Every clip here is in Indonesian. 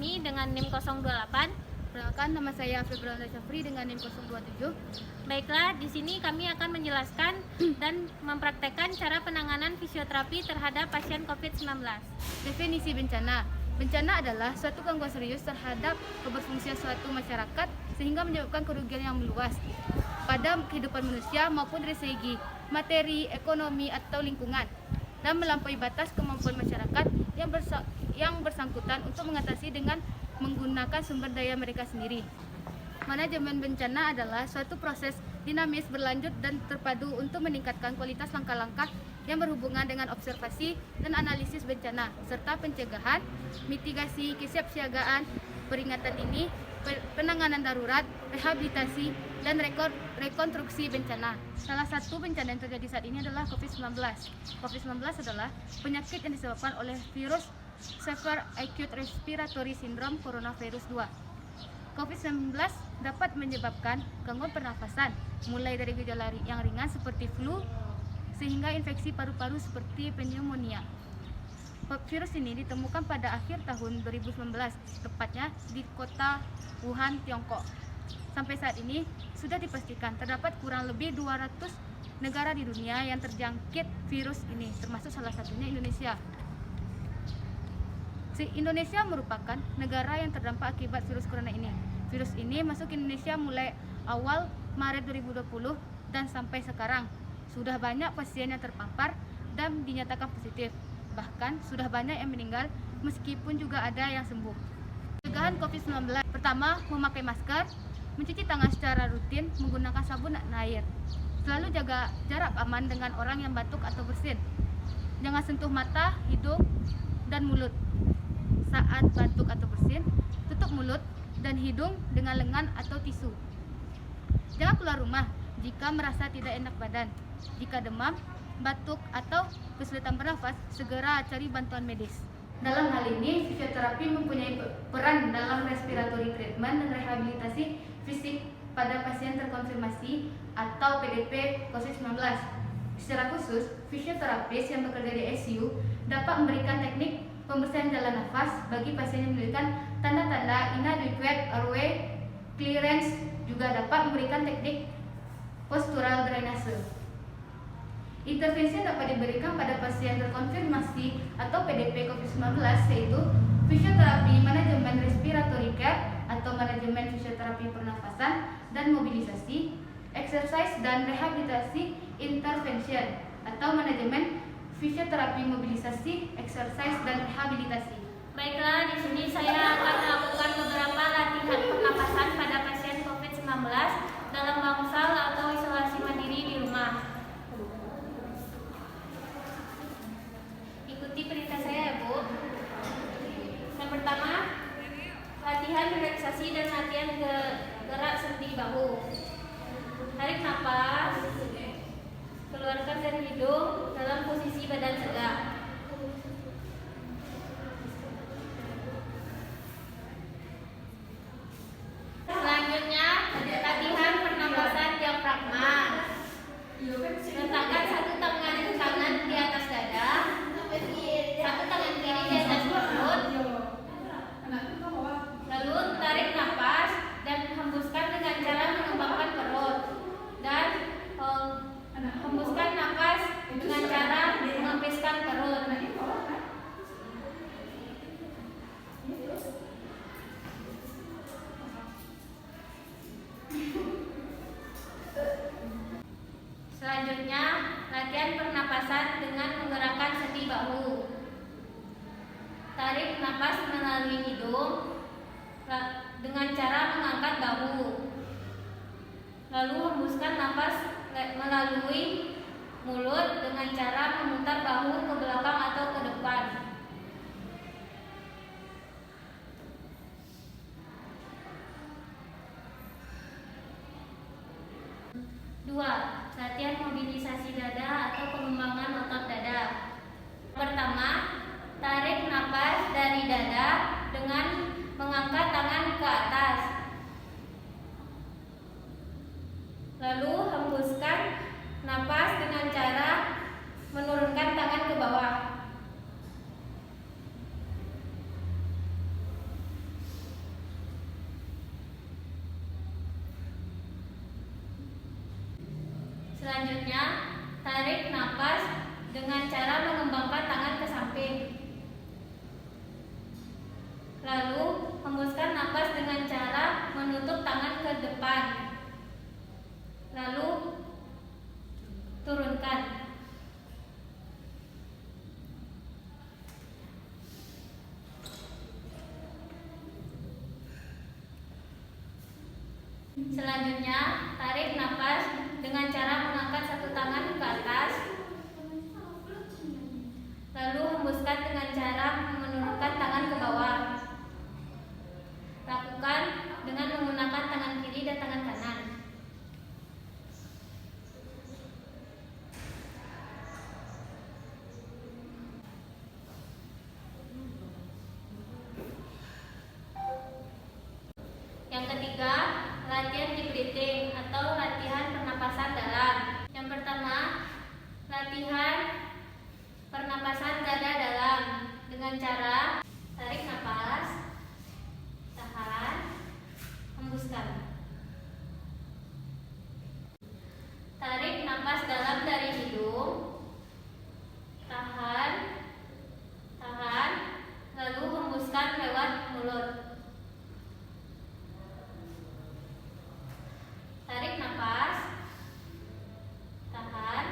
kami dengan NIM 028. Perkenalkan, nama saya Febriana Syafri dengan NIM 027. Baiklah, di sini kami akan menjelaskan dan mempraktekkan cara penanganan fisioterapi terhadap pasien COVID-19. Definisi bencana. Bencana adalah suatu gangguan serius terhadap keberfungsian suatu masyarakat sehingga menyebabkan kerugian yang meluas pada kehidupan manusia maupun dari segi materi, ekonomi, atau lingkungan, dan melampaui batas kemampuan masyarakat yang bersangkutan untuk mengatasi dengan menggunakan sumber daya mereka sendiri. Manajemen bencana adalah suatu proses dinamis, berlanjut, dan terpadu untuk meningkatkan kualitas langkah-langkah yang berhubungan dengan observasi dan analisis bencana, serta pencegahan, mitigasi, kesiapsiagaan, peringatan dini, penanganan darurat, rehabilitasi, dan rekonstruksi bencana. Salah satu bencana yang terjadi saat ini adalah COVID-19. COVID-19 adalah penyakit yang disebabkan oleh virus Severe Acute Respiratory Syndrome Coronavirus 2. COVID-19 dapat menyebabkan gangguan pernafasan, mulai dari gejala yang ringan seperti flu, sehingga infeksi paru-paru seperti pneumonia. Virus ini ditemukan pada akhir tahun 2019, tepatnya di kota Wuhan, Tiongkok. Sampai saat ini sudah dipastikan terdapat kurang lebih 200 negara di dunia yang terjangkit virus ini, termasuk salah satunya Indonesia. Indonesia merupakan negara yang terdampak akibat virus corona ini. Virus ini masuk ke Indonesia mulai awal Maret 2020 dan sampai sekarang. Sudah banyak pasien yang terpapar dan dinyatakan positif. Bahkan sudah banyak yang meninggal meskipun juga ada yang sembuh. Pencegahan COVID-19. Pertama, memakai masker, mencuci tangan secara rutin menggunakan sabun dan air. Selalu jaga jarak aman dengan orang yang batuk atau bersin. Jangan sentuh mata, hidung, dan mulut. Saat batuk atau bersin, tutup mulut dan hidung dengan lengan atau tisu. Jangan keluar rumah jika merasa tidak enak badan. Jika demam, batuk, atau kesulitan bernafas, segera cari bantuan medis. Dalam hal ini, fisioterapi mempunyai peran dalam respiratory treatment dan rehabilitasi fisik pada pasien terkonfirmasi atau PDP COVID-19. Secara khusus, fisioterapis yang bekerja di ICU dapat memberikan teknik pembersihan jalan nafas bagi pasien yang menunjukkan tanda-tanda inadequate airway clearance, juga dapat memberikan teknik postural drainase. Intervensi yang dapat diberikan pada pasien terkonfirmasi atau PDP COVID-19 yaitu fisioterapi, manajemen respiratory care atau manajemen fisioterapi pernafasan dan mobilisasi, exercise dan rehabilitasi intervention atau manajemen fisioterapi mobilisasi, exercise, dan rehabilitasi. Baiklah, di sini saya akan melakukan beberapa latihan pernapasan pada pasien COVID-19 dalam bangsal atau isolasi mandiri di rumah. Ikuti perintah saya ya, Bu. Yang pertama, latihan relaksasi dan latihan gerak sendi bahu. Tarik nafas, keluarkan dari hidung dalam posisi badan tegak. Selanjutnya, latihan pernapasan diafragma. Letakkan satu tangan kanan di atas dada, satu tangan kiri di atas perut. Lalu tarik nafas dan hembuskan dengan cara mengembangkan perut dan hembuskan nafas dengan cara mengempiskan perut. Selanjutnya, latihan pernapasan dengan menggerakkan sendi bahu. Tarik nafas melalui hidung dengan cara mengangkat bahu. Lalu hembuskan nafas melalui mulut dengan cara memutar bahu ke belakang atau ke depan. Dua, latihan mobilisasi dada atau pengembangan otot dada. Pertama, tarik nafas dari dada dengan mengangkat tangan ke atas. Lalu hembuskan nafas dengan cara menurunkan tangan ke bawah. Selanjutnya, tarik napas dengan cara mengembangkan tangan ke samping. Lalu, hembuskan napas dengan cara menutup tangan ke depan. Lalu, turunkan. Selanjutnya, tarik napas dengan cara mengangkat satu tangan ke atas. Lalu hembuskan dengan cara menurunkan tangan ke bawah. Lakukan dengan menggunakan tangan kiri dan tangan kanan. Yang ketiga, latihan deep breathing atau latihan pernapasan dalam. Yang pertama, latihan pernapasan dada dalam dengan cara tarik napas, tahan, hembuskan. Tarik napas dalam dari hidung, tahan, lalu hembuskan lewat mulut. Tarik napas, tahan,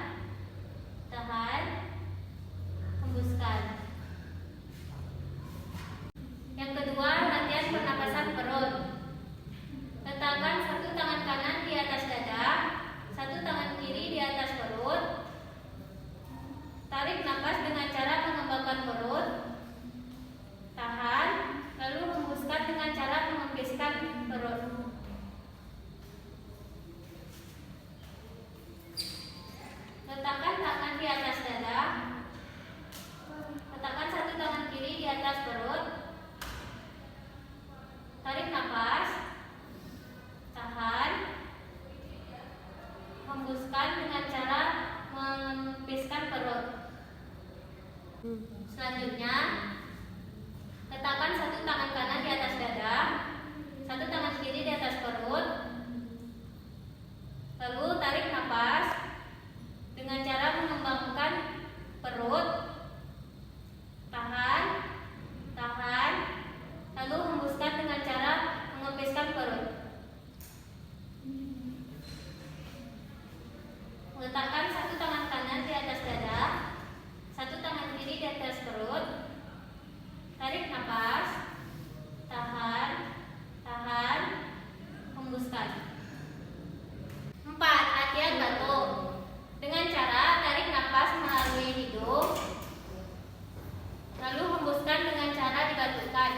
hembuskan. Yang kedua, latihan pernapasan perut. Letakkan satu tangan kanan di atas dada, satu tangan kiri di atas perut. Tarik napas dengan cara mengembangkan perut, tahan, lalu hembuskan dengan cara mengempiskan perut. Letakkan tangan di atas dada. Letakkan satu tangan kiri di atas perut. Tarik napas. Tahan. Hembuskan dengan cara mengempiskan perut. Selanjutnya, letakkan satu tangan kanan di atas dada, satu tangan kiri di atas perut. Lalu tarik napas dengan cara mengembangkan perut, tahan, lalu hembuskan dengan cara mengempiskan perut. Letakkan satu tangan kanan di atas dada, satu tangan kiri di atas perut. Tarik napas, tahan, hembuskan. 4. Latihan batuk dengan cara tarik napas melalui hidung, lalu hembuskan dengan cara dibatukkan.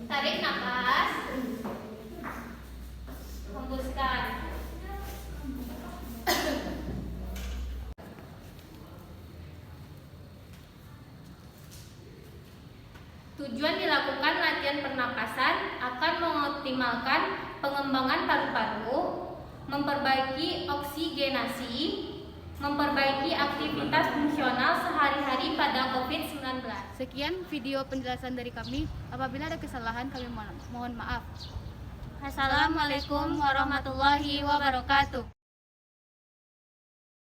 Tarik napas, hembuskan. Tujuan dilakukan latihan pernapasan akan mengoptimalkan pengembangan paru-paru, memperbaiki oksigenasi, memperbaiki aktivitas fungsional sehari-hari pada COVID-19. Sekian video penjelasan dari kami. Apabila ada kesalahan, kami mohon maaf. Assalamualaikum warahmatullahi wabarakatuh.